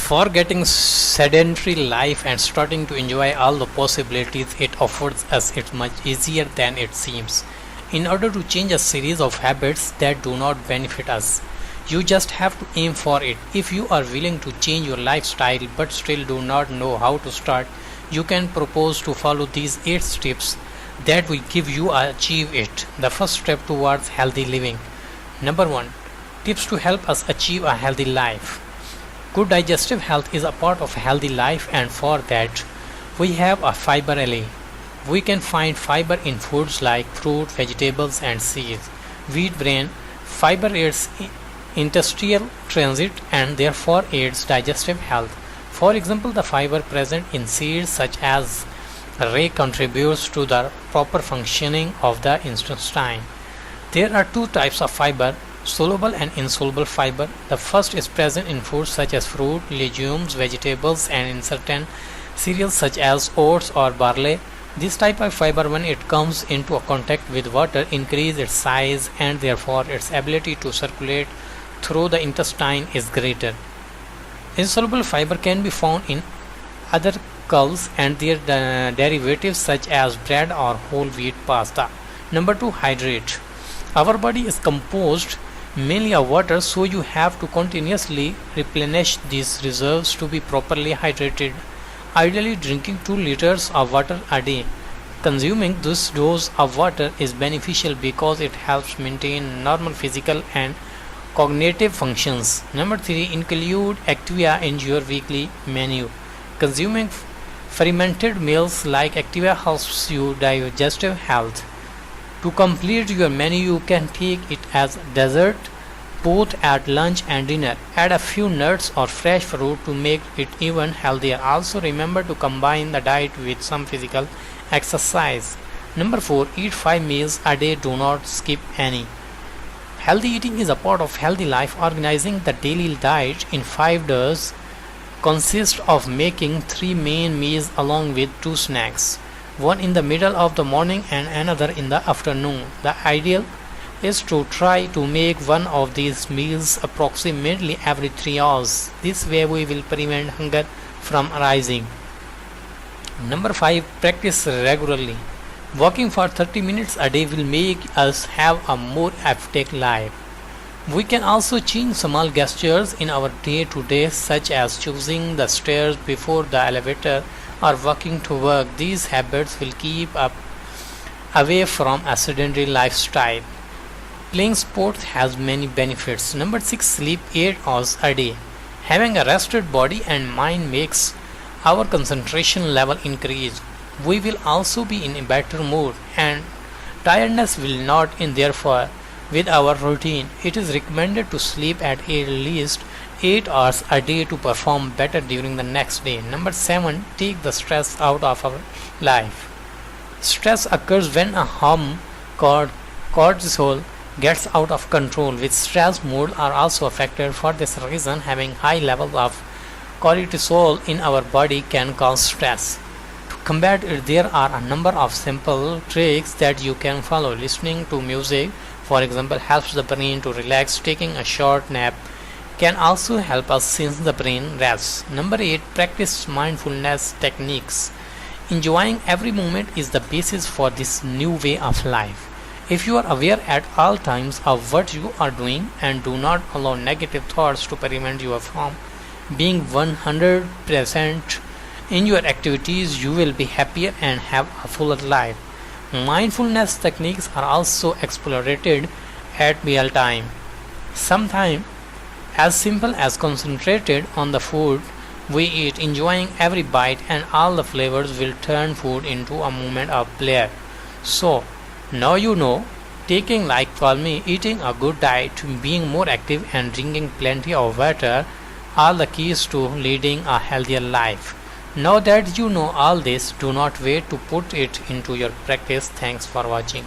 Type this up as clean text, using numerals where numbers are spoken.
Forgetting sedentary life and starting to enjoy all the possibilities it offers us is much easier than it seems. In order to change a series of habits that do not benefit us, you just have to aim for it. If you are willing to change your lifestyle but still do not know how to start, you can propose to follow these 8 steps that will give you achieve it. The first step towards healthy living. Number 1. Tips to help us achieve a healthy life. Good digestive health is a part of a healthy life, and for that we have a fiber alley. We can find fiber in foods like fruit, vegetables and seeds. Wheat bran fiber aids intestinal transit and therefore aids digestive health. For example, the fiber present in seeds such as rye contributes to the proper functioning of the intestine. There are 2 types of fiber, soluble and insoluble fiber. The first is present in foods such as fruit, legumes, vegetables and in certain cereals such as oats or barley. This type of fiber, when it comes into a contact with water, increases its size and therefore its ability to circulate through the intestine is greater. Insoluble fiber can be found in other culls and their derivatives such as bread or whole wheat pasta. Number 2. Hydrate. Our body is composed mainly of water, so you have to continuously replenish these reserves to be properly hydrated. Ideally, drinking 2 liters of water a day. Consuming this dose of water is beneficial because it helps maintain normal physical and cognitive functions. Number 3. Include Activia in your weekly menu. Consuming fermented meals like Activia helps you digestive health. To complete your menu, you can take it as dessert both at lunch and dinner. Add a few nuts or fresh fruit to make it even healthier. Also remember to combine the diet with some physical exercise. Number 4. Eat 5 meals a day. Do not skip any. Healthy eating is a part of healthy life. Organizing the daily diet in 5 days consists of making 3 main meals along with 2 snacks, one in the middle of the morning and another in the afternoon. The ideal is to try to make one of these meals approximately every 3 hours. This way we will prevent hunger from arising. Number 5. Practice regularly. Walking for 30 minutes a day will make us have a more active life. We can also change small gestures in our day-to-day, such as choosing the stairs before the elevator or walking to work. These habits will keep us away from a sedentary lifestyle. Playing sports has many benefits. Number 6. Sleep 8 hours a day. Having a rested body and mind makes our concentration level increase. We will also be in a better mood and tiredness will not interfere with our routine. It is recommended to sleep at least 8 hours a day to perform better during the next day. Number 7. Take the stress out of our life. Stress occurs when a hormone called cortisol gets out of control. With stress, mood are also affected. For this reason, having high levels of cortisol in our body can cause stress. To combat it, there are a number of simple tricks that you can follow. Listening to music, for example, helps the brain to relax. Taking a short nap can also help us since the brain rests. Number 8. Practice mindfulness techniques. Enjoying every moment is the basis for this new way of life. If you are aware at all times of what you are doing and do not allow negative thoughts to prevent you from being 100% in your activities, you will be happier and have a fuller life. Mindfulness techniques are also explored at meal time. Sometimes as simple as concentrated on the food we eat, enjoying every bite and all the flavors will turn food into a moment of pleasure. So now you know, taking like calming, eating a good diet, being more active and drinking plenty of water are the keys to leading a healthier life. Now that you know all this, do not wait to put it into your practice. Thanks for watching.